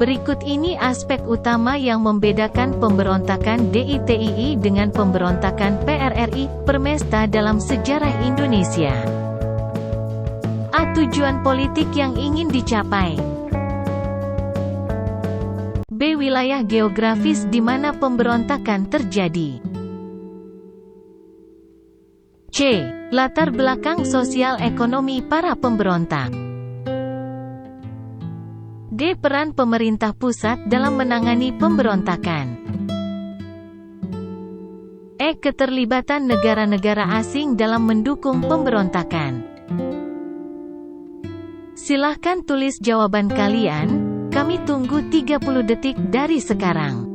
Berikut ini aspek utama yang membedakan pemberontakan DITII dengan pemberontakan PRRI, Permesta dalam sejarah Indonesia. A. Tujuan politik yang ingin dicapai. B. Wilayah geografis di mana pemberontakan terjadi. C. Latar belakang sosial ekonomi para pemberontak. D. Peran pemerintah pusat dalam menangani pemberontakan. E. Keterlibatan negara-negara asing dalam mendukung pemberontakan. Silahkan tulis jawaban kalian, kami tunggu 30 detik dari sekarang.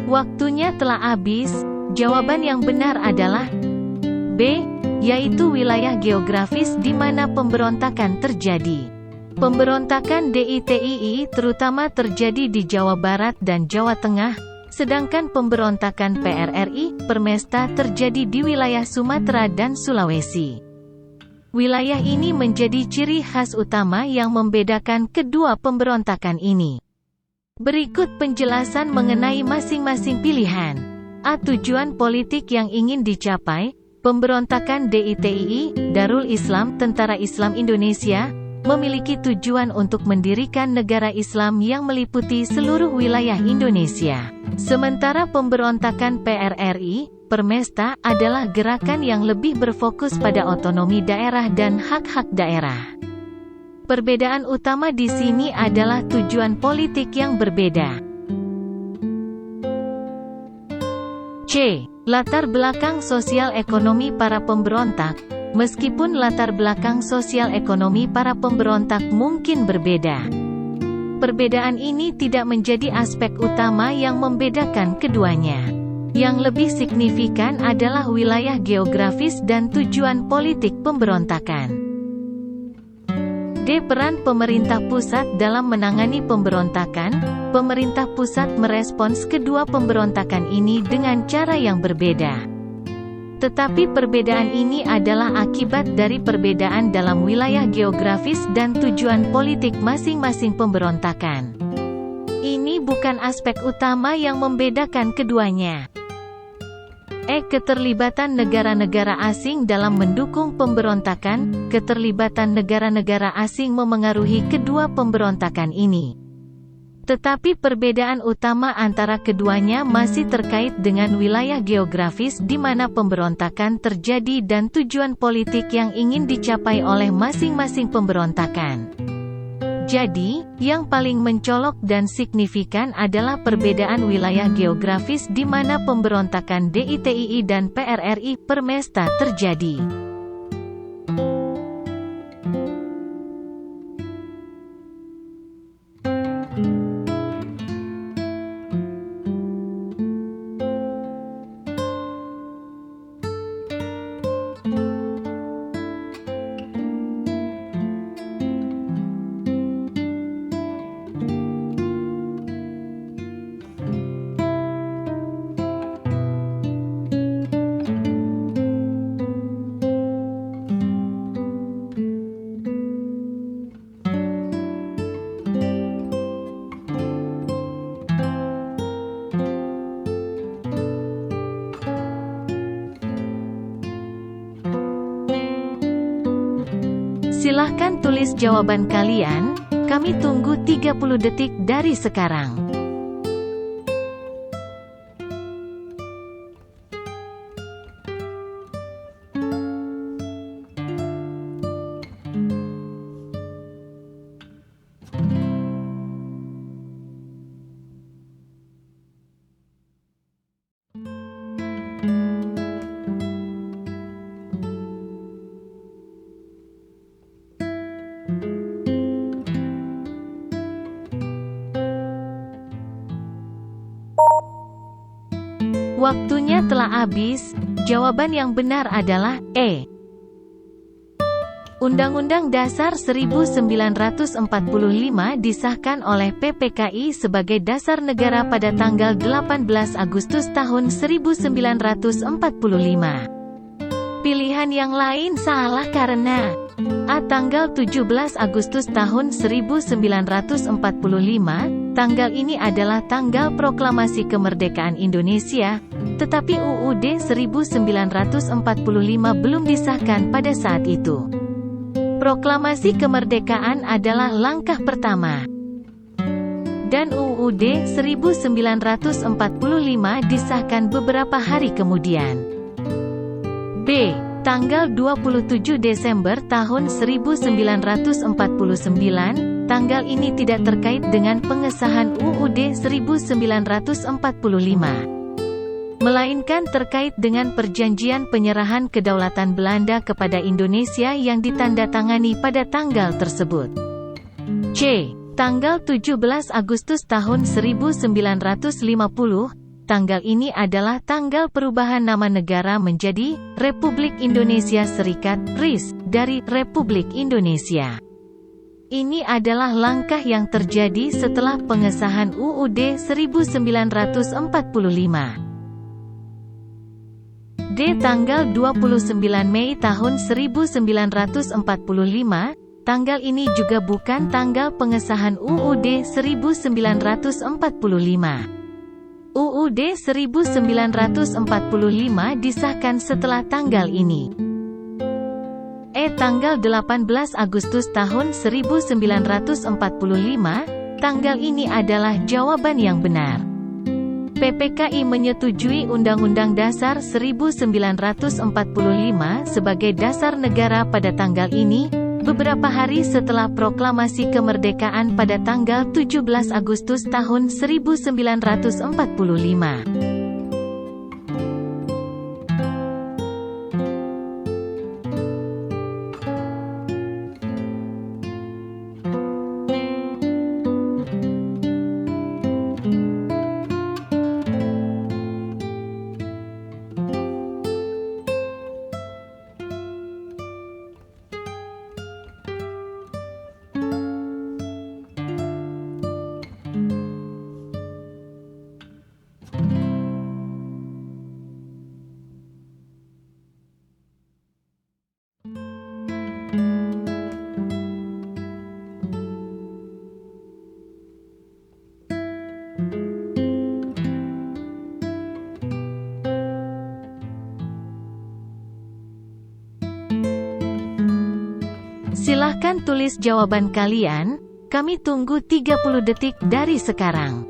Waktunya telah habis. Jawaban yang benar adalah B, yaitu wilayah geografis di mana pemberontakan terjadi. Pemberontakan DITII terutama terjadi di Jawa Barat dan Jawa Tengah, sedangkan pemberontakan PRRI, Permesta terjadi di wilayah Sumatera dan Sulawesi. Wilayah ini menjadi ciri khas utama yang membedakan kedua pemberontakan ini. Berikut penjelasan mengenai masing-masing pilihan. A. Tujuan politik yang ingin dicapai. Pemberontakan DITII, Darul Islam Tentara Islam Indonesia, memiliki tujuan untuk mendirikan negara Islam yang meliputi seluruh wilayah Indonesia. Sementara pemberontakan PRRI, Permesta, adalah gerakan yang lebih berfokus pada otonomi daerah dan hak-hak daerah. Perbedaan utama di sini adalah tujuan politik yang berbeda. C. Latar belakang sosial ekonomi para pemberontak. Meskipun latar belakang sosial ekonomi para pemberontak mungkin berbeda, perbedaan ini tidak menjadi aspek utama yang membedakan keduanya. Yang lebih signifikan adalah wilayah geografis dan tujuan politik pemberontakan. D. Peran pemerintah pusat dalam menangani pemberontakan. Pemerintah pusat merespons kedua pemberontakan ini dengan cara yang berbeda. Tetapi perbedaan ini adalah akibat dari perbedaan dalam wilayah geografis dan tujuan politik masing-masing pemberontakan. Ini bukan aspek utama yang membedakan keduanya. E. Keterlibatan negara-negara asing dalam mendukung pemberontakan. Keterlibatan negara-negara asing memengaruhi kedua pemberontakan ini. Tetapi perbedaan utama antara keduanya masih terkait dengan wilayah geografis di mana pemberontakan terjadi dan tujuan politik yang ingin dicapai oleh masing-masing pemberontakan. Jadi, yang paling mencolok dan signifikan adalah perbedaan wilayah geografis di mana pemberontakan DITII dan PRRI, Permesta terjadi. Silahkan tulis jawaban kalian, kami tunggu 30 detik dari sekarang. Waktunya telah habis. Jawaban yang benar adalah E. Undang-Undang Dasar 1945 disahkan oleh PPKI sebagai dasar negara pada tanggal 18 Agustus tahun 1945. Pilihan yang lain salah karena A. Tanggal 17 Agustus tahun 1945, tanggal ini adalah tanggal proklamasi kemerdekaan Indonesia, tetapi UUD 1945 belum disahkan pada saat itu. Proklamasi kemerdekaan adalah langkah pertama, dan UUD 1945 disahkan beberapa hari kemudian. B. Tanggal 27 Desember tahun 1949, tanggal ini tidak terkait dengan pengesahan UUD 1945. Melainkan terkait dengan perjanjian penyerahan kedaulatan Belanda kepada Indonesia yang ditandatangani pada tanggal tersebut. C. Tanggal 17 Agustus tahun 1950, tanggal ini adalah tanggal perubahan nama negara menjadi Republik Indonesia Serikat (RIS) dari Republik Indonesia. Ini adalah langkah yang terjadi setelah pengesahan UUD 1945. D. Tanggal 29 Mei tahun 1945, tanggal ini juga bukan tanggal pengesahan UUD 1945. UUD 1945 disahkan setelah tanggal ini. E. Tanggal 18 Agustus tahun 1945, tanggal ini adalah jawaban yang benar. PPKI menyetujui Undang-Undang Dasar 1945 sebagai dasar negara pada tanggal ini, beberapa hari setelah proklamasi kemerdekaan pada tanggal 17 Agustus tahun 1945. Silahkan tulis jawaban kalian, kami tunggu 30 detik dari sekarang.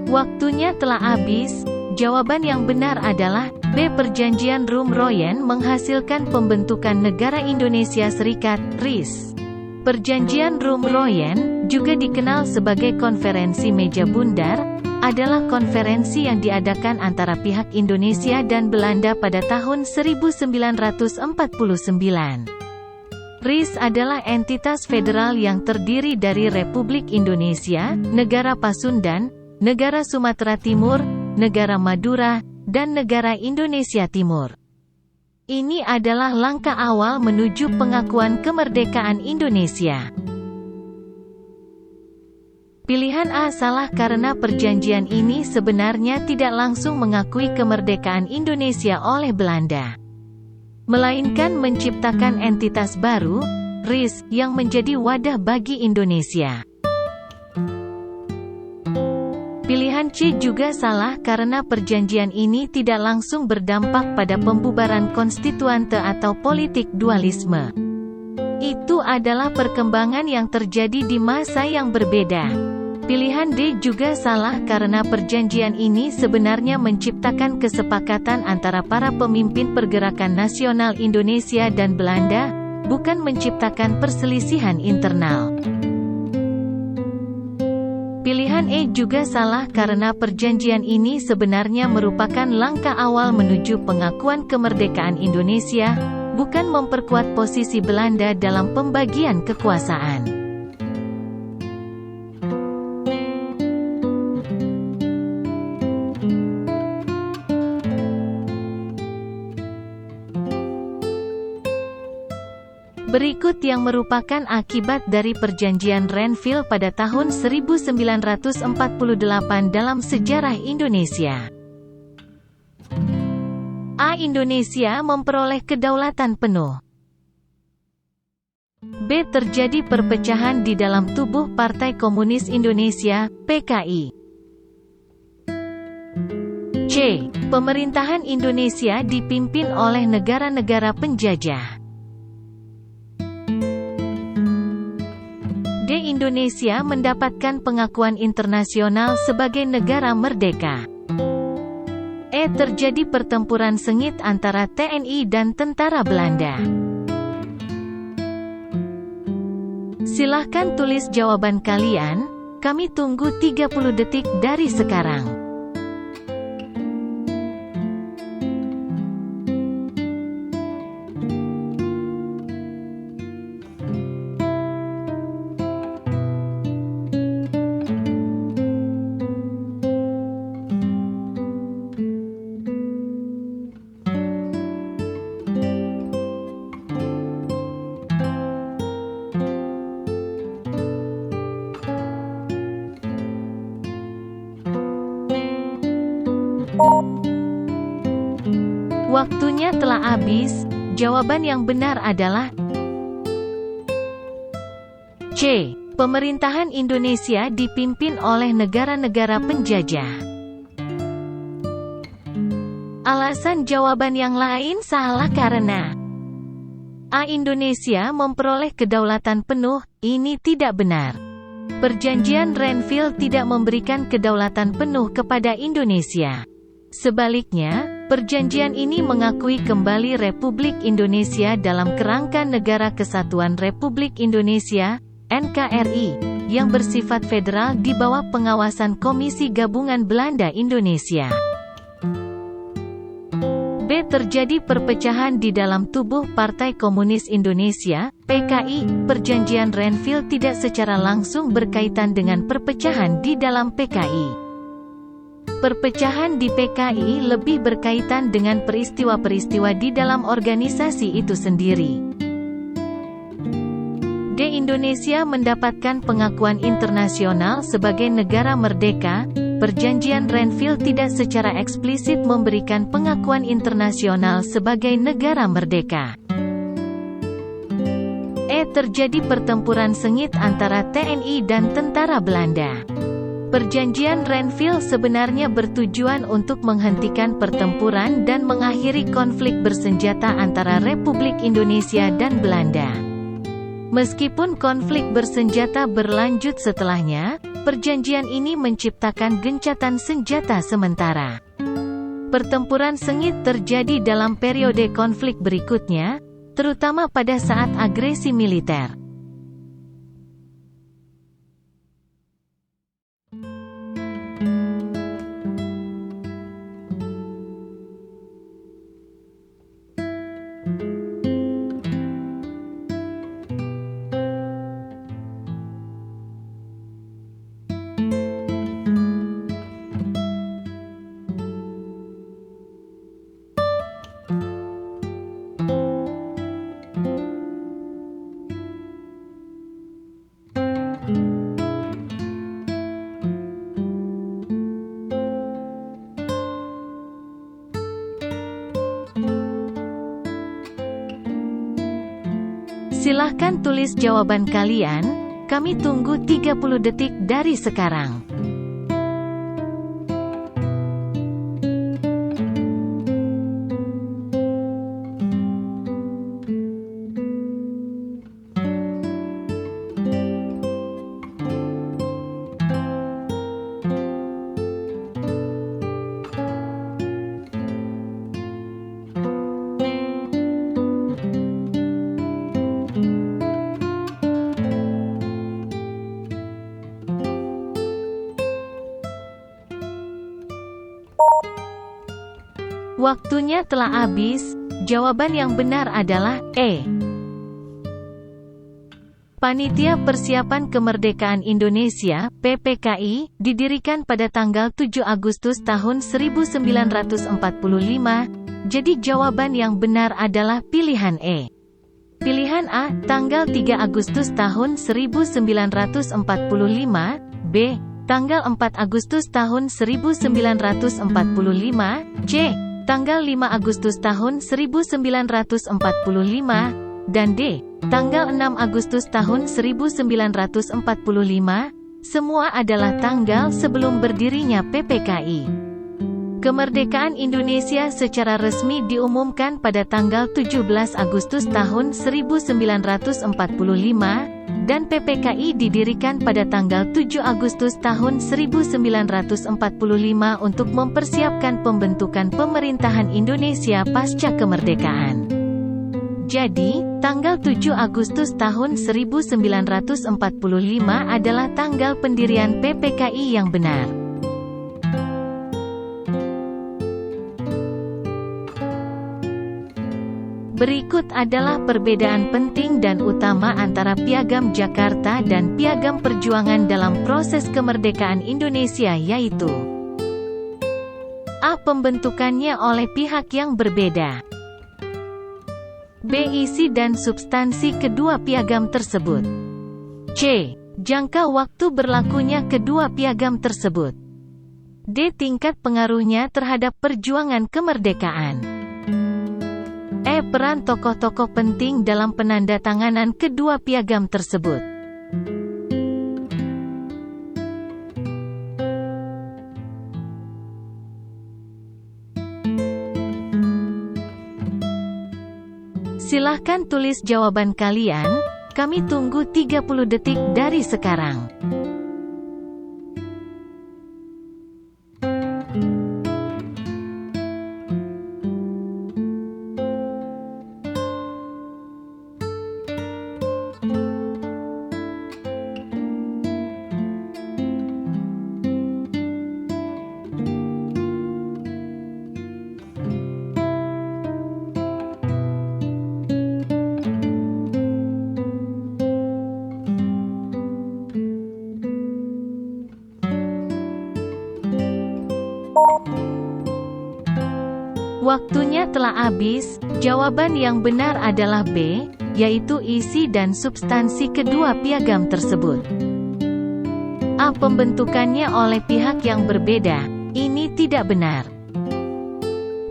Waktunya telah habis. Jawaban yang benar adalah B. Perjanjian Rum-Royen menghasilkan pembentukan Negara Indonesia Serikat (RIS). Perjanjian Rum-Royen, juga dikenal sebagai Konferensi Meja Bundar, adalah konferensi yang diadakan antara pihak Indonesia dan Belanda pada tahun 1949. RIS adalah entitas federal yang terdiri dari Republik Indonesia, Negara Pasundan, Negara Sumatera Timur, Negara Madura, dan Negara Indonesia Timur. Ini adalah langkah awal menuju pengakuan kemerdekaan Indonesia. Pilihan A salah karena perjanjian ini sebenarnya tidak langsung mengakui kemerdekaan Indonesia oleh Belanda, melainkan menciptakan entitas baru, RIS, yang menjadi wadah bagi Indonesia. Pilihan C juga salah karena perjanjian ini tidak langsung berdampak pada pembubaran konstituante atau politik dualisme. Itu adalah perkembangan yang terjadi di masa yang berbeda. Pilihan D juga salah karena perjanjian ini sebenarnya menciptakan kesepakatan antara para pemimpin pergerakan nasional Indonesia dan Belanda, bukan menciptakan perselisihan internal. Pilihan E juga salah karena perjanjian ini sebenarnya merupakan langkah awal menuju pengakuan kemerdekaan Indonesia, bukan memperkuat posisi Belanda dalam pembagian kekuasaan. Berikut yang merupakan akibat dari perjanjian Renville pada tahun 1948 dalam sejarah Indonesia. A. Indonesia memperoleh kedaulatan penuh. B. Terjadi perpecahan di dalam tubuh Partai Komunis Indonesia, PKI. C. Pemerintahan Indonesia dipimpin oleh negara-negara penjajah. D. Indonesia mendapatkan pengakuan internasional sebagai negara merdeka. E. Terjadi pertempuran sengit antara TNI dan tentara Belanda. Silahkan tulis jawaban kalian, kami tunggu 30 detik dari sekarang. Waktunya telah habis. Jawaban yang benar adalah C. Pemerintahan Indonesia dipimpin oleh negara-negara penjajah. Alasan jawaban yang lain salah karena A. Indonesia memperoleh kedaulatan penuh. Ini tidak benar. Perjanjian Renville tidak memberikan kedaulatan penuh kepada Indonesia. Sebaliknya, perjanjian ini mengakui kembali Republik Indonesia dalam kerangka Negara Kesatuan Republik Indonesia, NKRI, yang bersifat federal di bawah pengawasan Komisi Gabungan Belanda Indonesia. B. Terjadi perpecahan di dalam tubuh Partai Komunis Indonesia, PKI. Perjanjian Renville tidak secara langsung berkaitan dengan perpecahan di dalam PKI. Perpecahan di PKI lebih berkaitan dengan peristiwa-peristiwa di dalam organisasi itu sendiri. D. Indonesia mendapatkan pengakuan internasional sebagai negara merdeka. Perjanjian Renville tidak secara eksplisit memberikan pengakuan internasional sebagai negara merdeka. E. Terjadi pertempuran sengit antara TNI dan tentara Belanda. Perjanjian Renville sebenarnya bertujuan untuk menghentikan pertempuran dan mengakhiri konflik bersenjata antara Republik Indonesia dan Belanda. Meskipun konflik bersenjata berlanjut setelahnya, perjanjian ini menciptakan gencatan senjata sementara. Pertempuran sengit terjadi dalam periode konflik berikutnya, terutama pada saat agresi militer. Silahkan tulis jawaban kalian, kami tunggu 30 detik dari sekarang. Waktunya telah habis. Jawaban yang benar adalah E. Panitia Persiapan Kemerdekaan Indonesia, PPKI, didirikan pada tanggal 7 Agustus tahun 1945, jadi jawaban yang benar adalah pilihan E. Pilihan A, tanggal 3 Agustus tahun 1945, B, tanggal 4 Agustus tahun 1945, C, tanggal 5 Agustus tahun 1945, dan D, tanggal 6 Agustus tahun 1945, semua adalah tanggal sebelum berdirinya PPKI. Kemerdekaan Indonesia secara resmi diumumkan pada tanggal 17 Agustus tahun 1945, dan PPKI didirikan pada tanggal 7 Agustus tahun 1945 untuk mempersiapkan pembentukan pemerintahan Indonesia pasca kemerdekaan. Jadi, tanggal 7 Agustus tahun 1945 adalah tanggal pendirian PPKI yang benar. Berikut adalah perbedaan penting dan utama antara Piagam Jakarta dan Piagam Perjuangan dalam proses kemerdekaan Indonesia, yaitu A. Pembentukannya oleh pihak yang berbeda. B. Isi dan substansi kedua piagam tersebut. C. Jangka waktu berlakunya kedua piagam tersebut. D. Tingkat pengaruhnya terhadap perjuangan kemerdekaan. E. Peran tokoh-tokoh penting dalam penandatanganan kedua piagam tersebut. Silahkan tulis jawaban kalian, kami tunggu 30 detik dari sekarang. Waktunya telah habis. Jawaban yang benar adalah B, yaitu isi dan substansi kedua piagam tersebut. A. Pembentukannya oleh pihak yang berbeda. Ini tidak benar.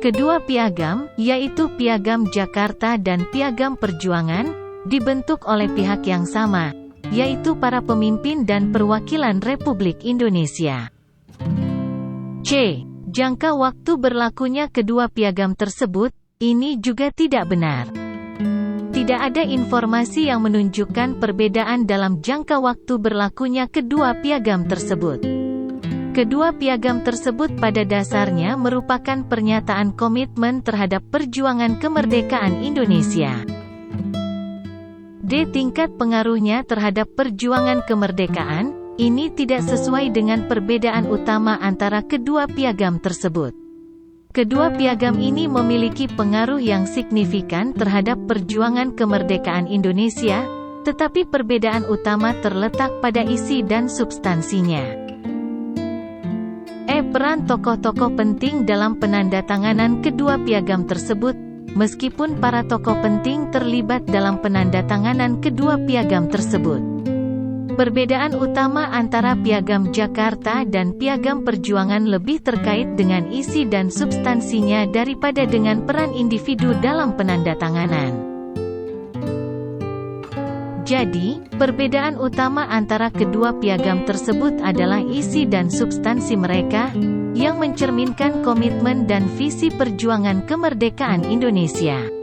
Kedua piagam, yaitu Piagam Jakarta dan Piagam Perjuangan, dibentuk oleh pihak yang sama, yaitu para pemimpin dan perwakilan Republik Indonesia. C. Jangka waktu berlakunya kedua piagam tersebut, ini juga tidak benar. Tidak ada informasi yang menunjukkan perbedaan dalam jangka waktu berlakunya kedua piagam tersebut. Kedua piagam tersebut pada dasarnya merupakan pernyataan komitmen terhadap perjuangan kemerdekaan Indonesia. D. Tingkat pengaruhnya terhadap perjuangan kemerdekaan, ini tidak sesuai dengan perbedaan utama antara kedua piagam tersebut. Kedua piagam ini memiliki pengaruh yang signifikan terhadap perjuangan kemerdekaan Indonesia, tetapi perbedaan utama terletak pada isi dan substansinya. E. Peran tokoh-tokoh penting dalam penandatanganan kedua piagam tersebut. Meskipun para tokoh penting terlibat dalam penandatanganan kedua piagam tersebut, perbedaan utama antara Piagam Jakarta dan Piagam Perjuangan lebih terkait dengan isi dan substansinya daripada dengan peran individu dalam penandatanganan. Jadi, perbedaan utama antara kedua piagam tersebut adalah isi dan substansi mereka, yang mencerminkan komitmen dan visi perjuangan kemerdekaan Indonesia.